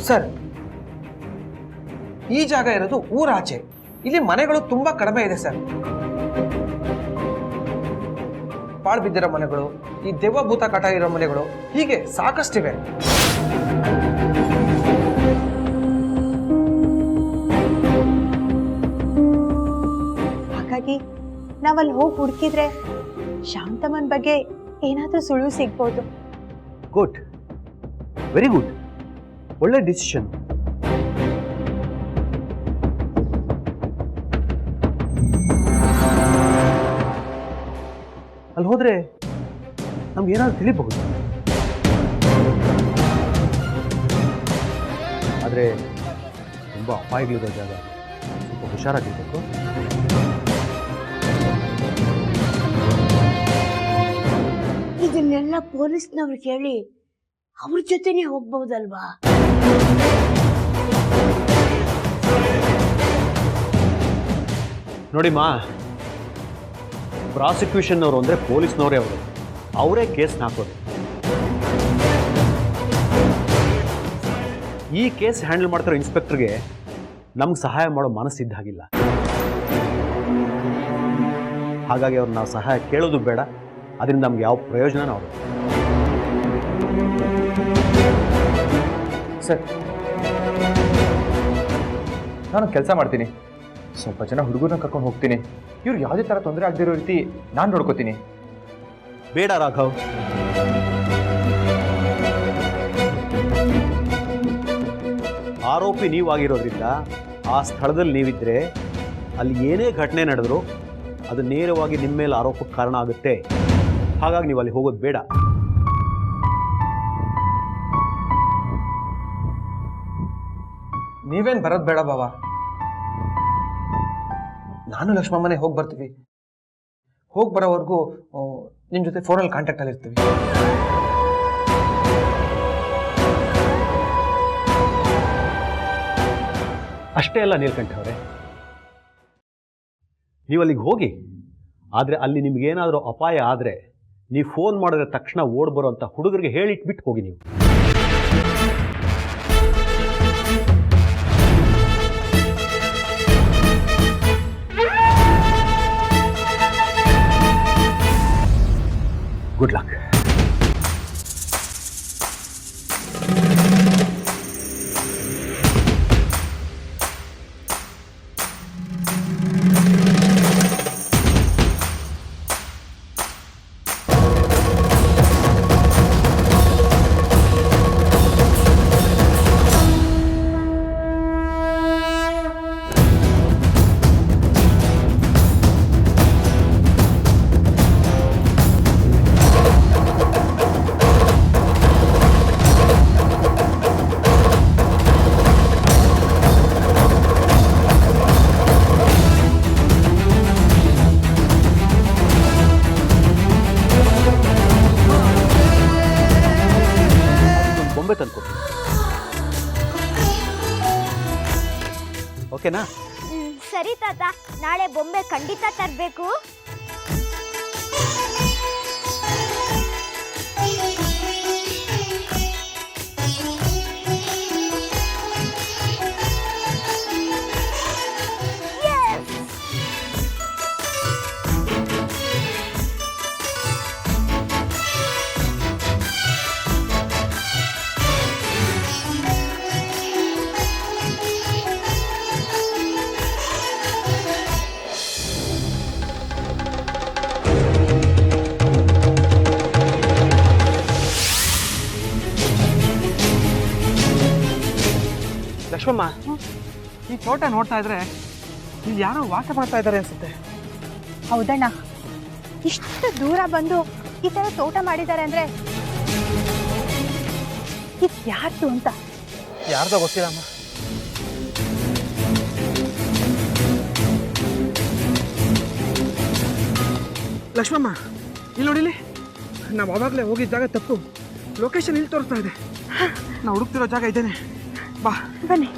Sir, ಈ ಜಾಗ ಇರೋದು ಊರಾಚೆ. ಇಲ್ಲಿ ಮನೆಗಳು ತುಂಬಾ ಕಡಿಮೆ ಇದೆ ಸರ್. ಪಾಳು ಬಿದ್ದಿರೋ ಮನೆಗಳು, ಈ ದೆವ್ವ ಭೂತ ಕಾಟ ಇರೋ ಮನೆಗಳು, ಹೀಗೆ ಸಾಕಷ್ಟಿವೆ. ಹಾಗಾಗಿ ನಾವಲ್ಲಿ ಹೋಗಿ ಹುಡುಕಿದ್ರೆ ಶಾಂತಮ್ಮನ ಬಗ್ಗೆ ಏನಾದ್ರೂ ಸುಳಿವು ಸಿಗ್ಬೋದು. ಗುಡ್, ವೆರಿ ಗುಡ್, ಒಳ್ಳೆ ಡಿಸಿಷನ್. ಅಲ್ಲಿ ಹೋದ್ರೆ ನಮ್ಗೆ ಏನಾದ್ರು ತಿಳಿಬಹುದು. ಆದರೆ ತುಂಬ ಅಪಾಯಗಳಿರೋ ಜಾಗ, ಸ್ವಲ್ಪ ಹುಷಾರಾಗಿರ್ಬೇಕು. ಇದನ್ನೆಲ್ಲ ಪೊಲೀಸ್ನವ್ರು ಕೇಳಿ ಅವ್ರ ಜೊತೆನೆ ಹೋಗ್ಬಹುದಲ್ವಾ? ನೋಡಿಮ್ಮ, ಪ್ರಾಸಿಕ್ಯೂಷನ್ ಅವರು ಅಂದರೆ ಪೊಲೀಸ್ನವರೇ ಅವರೇ ಕೇಸ್ ಹಾಕೋದು. ಈ ಕೇಸ್ ಹ್ಯಾಂಡಲ್ ಮಾಡ್ತಿರೋ ಇನ್ಸ್ಪೆಕ್ಟರ್ಗೆ ನಮ್ಗೆ ಸಹಾಯ ಮಾಡೋ ಮನಸ್ಸಿದ್ದಾಗಿಲ್ಲ. ಹಾಗಾಗಿ ಅವ್ರು ನಾವು ಸಹಾಯ ಕೇಳೋದು ಬೇಡ, ಅದರಿಂದ ನಮ್ಗೆ ಯಾವ ಪ್ರಯೋಜನ ಅವರು. ಸರ್, ನಾನು ಕೆಲಸ ಮಾಡ್ತೀನಿ. ಸ್ವಲ್ಪ ಜನ ಹುಡುಗರನ್ನ ಕರ್ಕೊಂಡು ಹೋಗ್ತೀನಿ. ಇವ್ರು ಯಾವುದೇ ಥರ ತೊಂದರೆ ಆಗದಿರೋ ರೀತಿ ನಾನು ನೋಡ್ಕೋತೀನಿ. ಬೇಡ ರಾಘವ್, ಆರೋಪಿ ನೀವಾಗಿರೋದ್ರಿಂದ ಆ ಸ್ಥಳದಲ್ಲಿ ನೀವಿದ್ರೆ ಅಲ್ಲಿ ಏನೇ ಘಟನೆ ನಡೆದರೂ ಅದು ನೇರವಾಗಿ ನಿಮ್ಮ ಮೇಲೆ ಆರೋಪಕ್ಕೆ ಕಾರಣ ಆಗುತ್ತೆ. ಹಾಗಾಗಿ ನೀವು ಅಲ್ಲಿ ಹೋಗೋದು ಬೇಡ. ನೀವೇನು ಬರೋದು ಬೇಡ ಬಾವ. ನಾನು ಲಕ್ಷ್ಮಮ್ಮನೆ ಹೋಗಿ ಬರ್ತೀವಿ. ಹೋಗಿ ಬರೋವರೆಗೂ ನಿಮ್ಮ ಜೊತೆ ಫೋನಲ್ಲಿ ಕಾಂಟ್ಯಾಕ್ಟಲ್ಲಿ ಇರ್ತೀವಿ. ಅಷ್ಟೇ ಅಲ್ಲ ನೀಲಕಂಠ ಅವರೇ, ನೀವು ಅಲ್ಲಿಗೆ ಹೋಗಿ. ಆದರೆ ಅಲ್ಲಿ ನಿಮಗೇನಾದರೂ ಅಪಾಯ ಆದರೆ ನೀವು ಫೋನ್ ಮಾಡಿದ್ರೆ ತಕ್ಷಣ ಓಡ್ ಬರೋಂಥ ಹುಡುಗರಿಗೆ ಹೇಳಿಟ್ಬಿಟ್ಟು ಹೋಗಿ. ನೀವು ಗುಡ್ ಲಕ್. ಬೊಂಬೆ ತಂದ್ಕೊಡ್ತೀನಿ, ಓಕೆನಾ? ಸರಿ ತಾತ, ನಾಳೆ ಬೊಂಬೆ ಖಂಡಿತ ತರಬೇಕು. ಲಕ್ಷ್ಮಮ್ಮ, ಈ ತೋಟ ನೋಡ್ತಾ ಇದ್ರೆ ಇಲ್ಲಿ ಯಾರೋ ವಾಸ ಮಾಡ್ತಾ ಇದ್ದಾರೆ ಅನ್ಸುತ್ತೆ. ಹೌದಣ್ಣ, ಇಷ್ಟು ದೂರ ಬಂದು ಈ ತರ ತೋಟ ಮಾಡಿದ್ದಾರೆ ಅಂದ್ರೆ ಇದು ಯಾರ್ದು ಅಂತ. ಯಾರ್ದೋ ಗೊತ್ತಿಲ್ಲಮ್ಮ. ಲಕ್ಷ್ಮಮ್ಮ, ಇಲ್ಲಿ ನೋಡಿಲಿ, ನಾವು ಅವಾಗಲೇ ಹೋಗಿದ್ದ ಜಾಗ ತಪ್ಪು. ಲೊಕೇಶನ್ ಇಲ್ಲಿ ತೋರಿಸ್ತಾ ಇದೆ. ನಾವು ಹುಡುಕ್ತಿರೋ ಜಾಗ ಇದ್ದೇನೆ. ಬಾ ಬನ್ನಿ.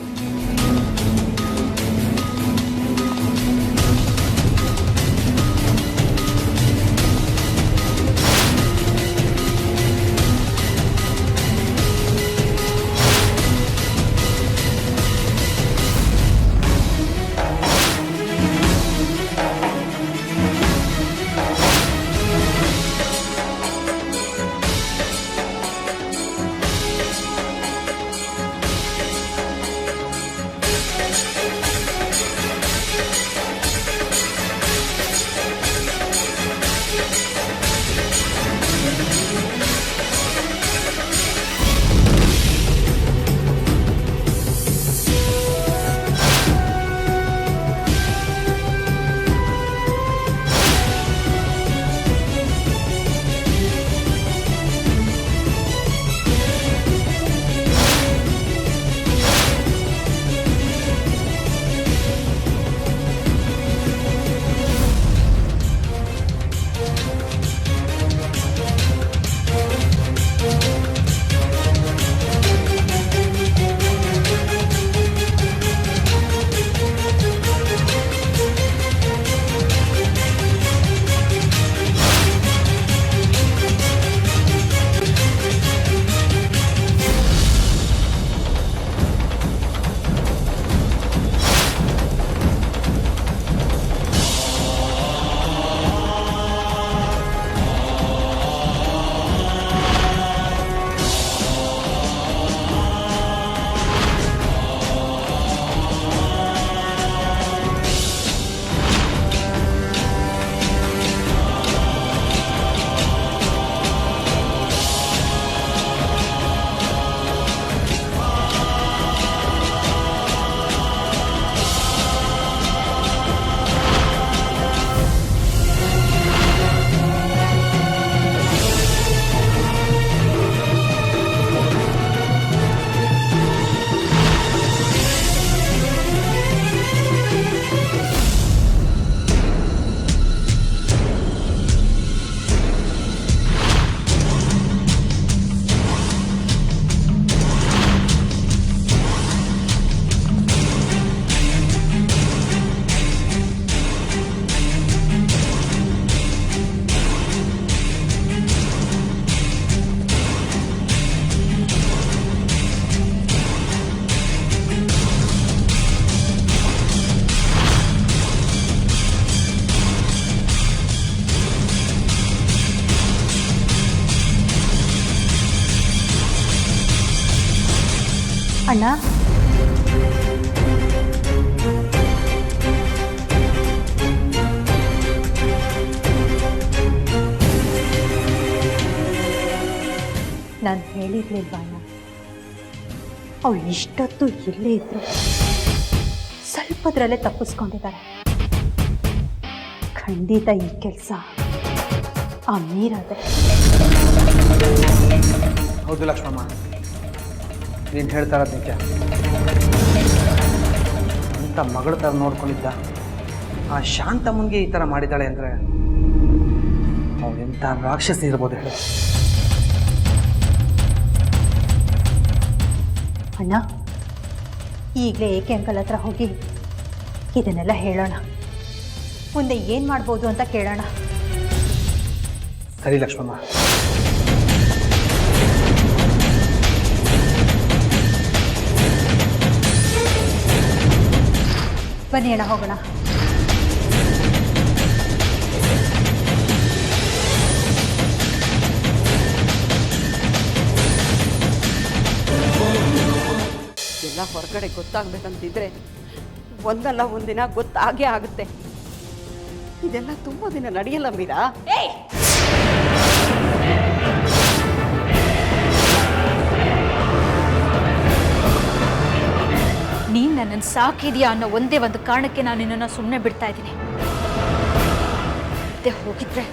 ಅಣ್ಣ ನಾನು ಹೇಳಿರ್ಲಿಲ್ವಾ ಅಣ್ಣ, ಅವಳು ಇಷ್ಟೊತ್ತು ಇಲ್ಲೇ ಇದ್ರು ಸ್ವಲ್ಪದ್ರಲ್ಲೇ ತಪ್ಪಿಸ್ಕೊಂಡಿದ್ದಾರೆ. ಖಂಡಿತ ಈ ಕೆಲಸ ಆ ಮೀರಾದೆ. ಹೌದು ಲಕ್ಷ್ಮಮ್ಮ, ನೀನು ಹೇಳ್ತಾ ಇರೋದು ನಿಜ. ಅಂತ ಮಗಳ ಥರ ನೋಡ್ಕೊಂಡಿದ್ದ ಆ ಶಾಂತಮ್ಮನಿಗೆ ಈ ಥರ ಮಾಡಿದ್ದಾಳೆ ಅಂದರೆ ಅವಳು ಎಂಥ ರಾಕ್ಷಸಿ ಇರ್ಬೋದು ಹೇಳಿ. ಅಣ್ಣ ಈಗಲೇ ಏಕೆ ಅಂಕಲ್ ಹತ್ರ ಹೋಗಿ ಇದನ್ನೆಲ್ಲ ಹೇಳೋಣ, ಮುಂದೆ ಏನು ಮಾಡ್ಬೋದು ಅಂತ ಕೇಳೋಣ. ಸರಿ ಲಕ್ಷ್ಮಮ್ಮ. ಬನ್ನಿ ಅಣ್ಣ ಹೋಗೋಣ. ಎಲ್ಲ ಹೊರಗಡೆ ಗೊತ್ತಾಗ್ಬೇಕಂತಿದ್ರೆ ಒಂದಲ್ಲ ಒಂದಿನ ಗೊತ್ತಾಗೇ ಆಗುತ್ತೆ. ಇದೆಲ್ಲ ತುಂಬ ದಿನ ನಡೆಯಲ್ಲ ಮೀರಾ. ನೀನು ನನ್ನನ್ನು ಸಾಕಿದೀಯಾ ಅನ್ನೋ ಒಂದೇ ಒಂದು ಕಾರಣಕ್ಕೆ ನಾನು ನಿನ್ನನ್ನು ಸುಮ್ಮನೆ ಬಿಡ್ತಾ ಇದ್ದೀನಿ. ಹೋಗಿದ್ರೆ